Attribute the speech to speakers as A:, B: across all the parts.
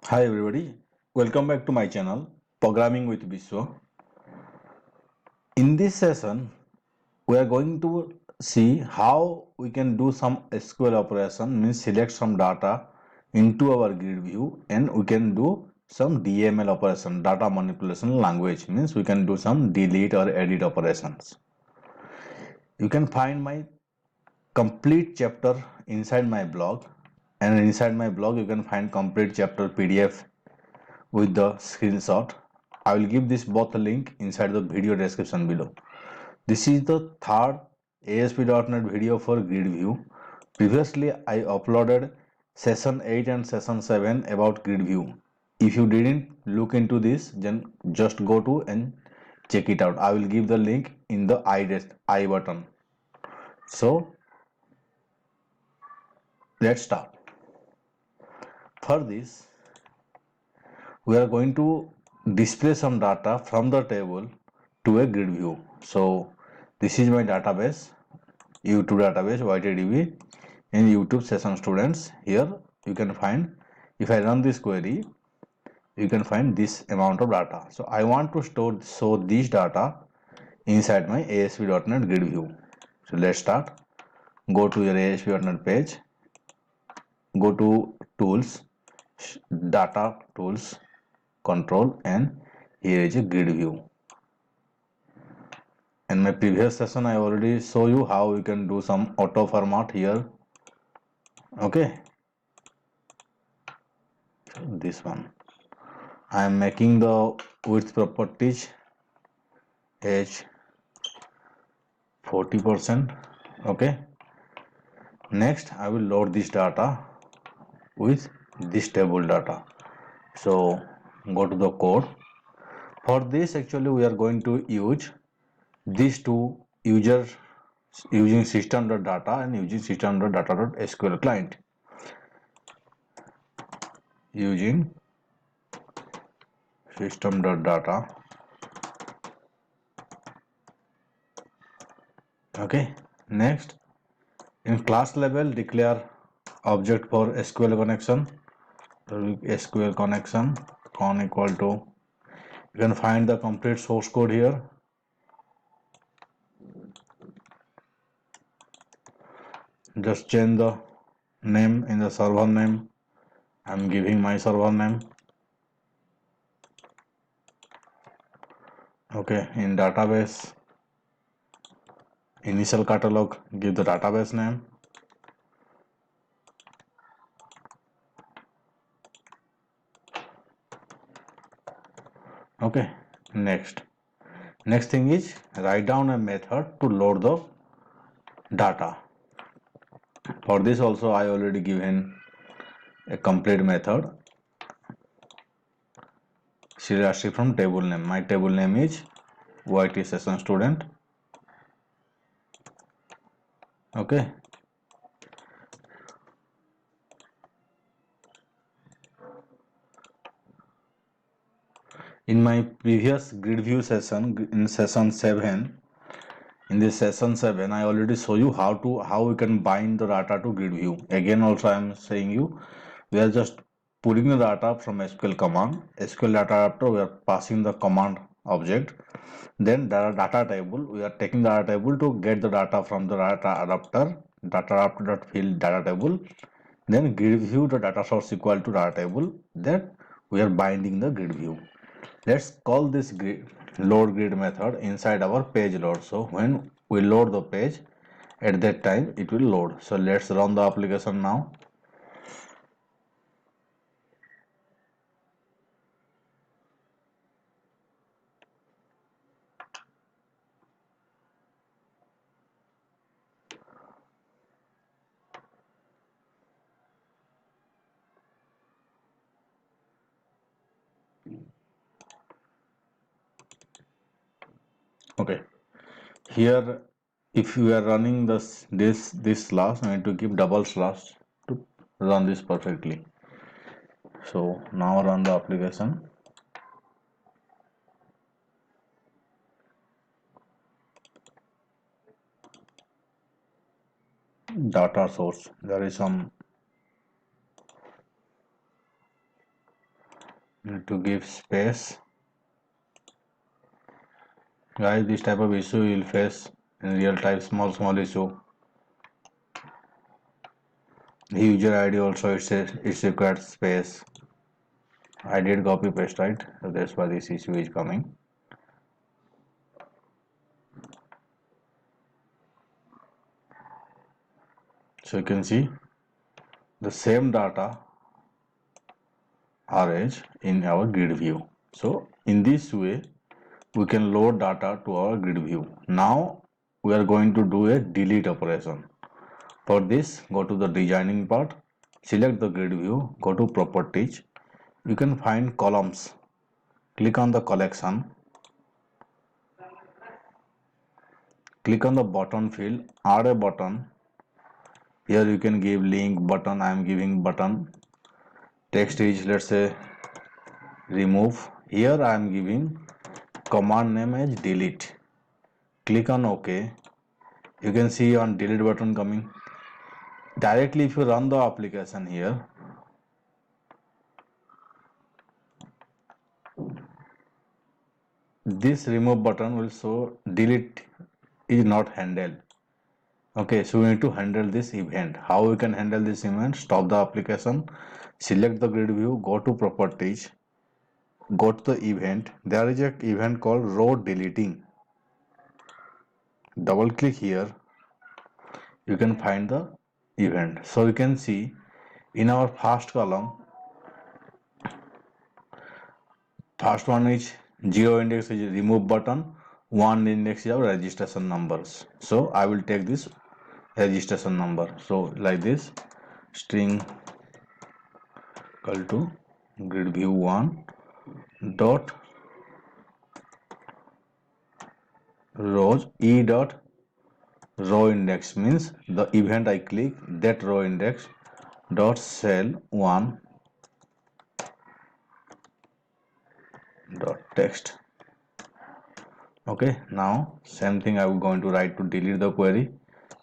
A: Hi everybody, welcome back to my channel Programming with Biswa. In this session, we are going to see how we can do some SQL operation, means select some data into our grid view, and we can do some DML operation, data manipulation language, means we can do some delete or edit operations. You can find my complete chapter inside my blog, and inside my blog you can find complete chapter PDF with the screenshot. I will give this both link inside the video description below. This is the third ASP.NET video for grid view. Previously I uploaded session 8 and session 7 about grid view. If you didn't look into this, then just go to and check it out. I will give the link in the I button. So let's start. For this, we are going to display some data from the table to a grid view. So this is my database, YouTube database YTDB in YouTube session students. Here you can find, if I run this query, you can find this amount of data. So I want to show this data inside my ASP.NET grid view. So let's start. Go to your ASP.NET page, go to tools, data tools, control, and here is a grid view. In my previous session I already show you how we can do some auto format here. Okay, this one I am making the width properties as 40%. Okay, next I will load this data with this table data. So go to the code. For this actually we are going to use these two users, using system.data and using system.data.sql client, using system.data. Okay, next in class level declare object for SQL connection. So SQL connection con equal to, you can find the complete source code here. Just change the name in the server name. I'm giving my server name. Okay, in database initial catalog, give the database name. Okay, next thing is write down a method to load the data. For this also I already given a complete method, serial from table name. My table name is YT session student. Okay, in my previous grid view session, in session 7, in this session 7 I already show you how we can bind the data to grid view. Again also I am saying you, we are just putting the data from SQL command, SQL data adapter, we are passing the command object, then data table, we are taking the data table to get the data from the data adapter dot field data table, then grid view the data source equal to data table, then we are binding the grid view. Let's call this load grid method inside our page load. So when we load the page, at that time it will load. So let's run the application now. Okay, here if you are running this slash, I need to give double slash to run this perfectly. So now run the application. Data source, there is some Need to give space. Guys, this type of issue you will face in real time, small issue. The user ID also it's required space. I did copy paste, right? So that's why this issue is coming. So you can see the same data arranged in our grid view. So in this way we can load data to our grid view. Now we are going to do a delete operation. For this, go to the designing part, select the grid view, go to properties. You can find columns. Click on the collection. Click on the button field, add a button. Here you can give link button. I am giving button. Text is, let's say, remove. Here I am giving command name as delete. Click on OK. You can see on delete button coming. Directly if you run the application here, this remove button will show delete is not handled. Okay, so we need to handle this event. How we can handle this event? Stop the application, select the grid view, go to properties, go to the event. There is an event called row deleting. Double click here, you can find the event. So you can see in our first column, first one is 0 index is remove button, 1 index is our registration numbers. So I will take this registration number. So like this, string equal to grid view 1 dot rows e dot row index means the event I click that row index dot cell 1 dot text. Okay, now same thing I am going to write to delete the query.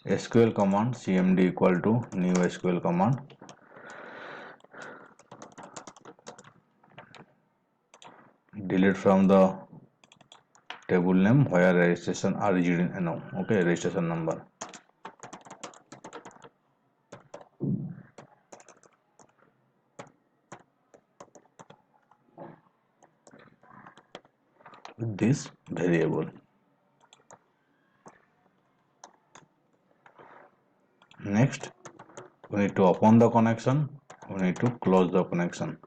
A: SQL command cmd equal to new SQL command, delete from the table name where registration origin no, okay, registration number. This variable. Next, we need to open the connection, we need to close the connection.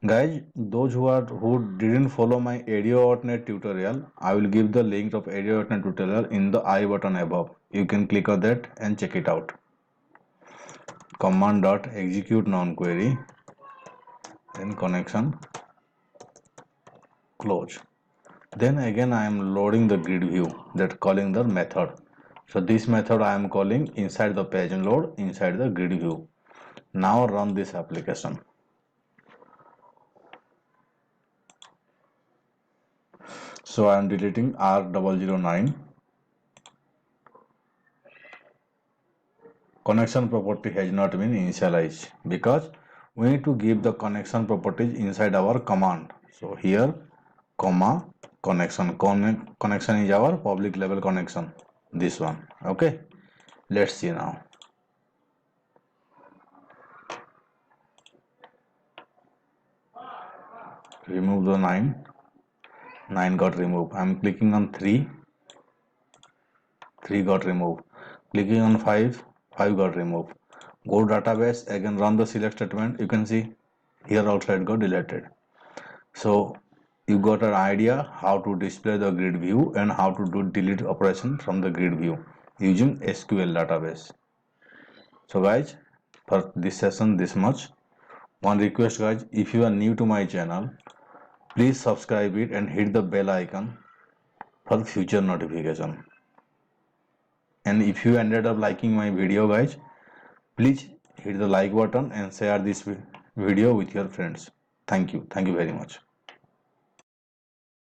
A: Guys, those who didn't follow my ADO.NET tutorial, I will give the link of ADO.NET tutorial in the I button above. You can click on that and check it out. Command dot execute non-query, then connection, close. Then again I am loading the grid view, that calling the method. So this method I am calling inside the page and load inside the grid view. Now run this application. So I am deleting R009. Connection property has not been initialized because we need to give the connection properties inside our command. So here comma connection, connection is our public level connection, this one. Okay, let's see now. Remove the 9 got removed. I'm clicking on 3 got removed. Clicking on 5 got removed. Go database, again run the select statement. You can see here also it got deleted. So you got an idea how to display the grid view and how to do delete operation from the grid view using SQL database. So guys, for this session this much. One request guys, if you are new to my channel, please subscribe it and hit the bell icon for future notification. And if you ended up liking my video guys, please hit the like button and share this video with your friends. Thank you very much.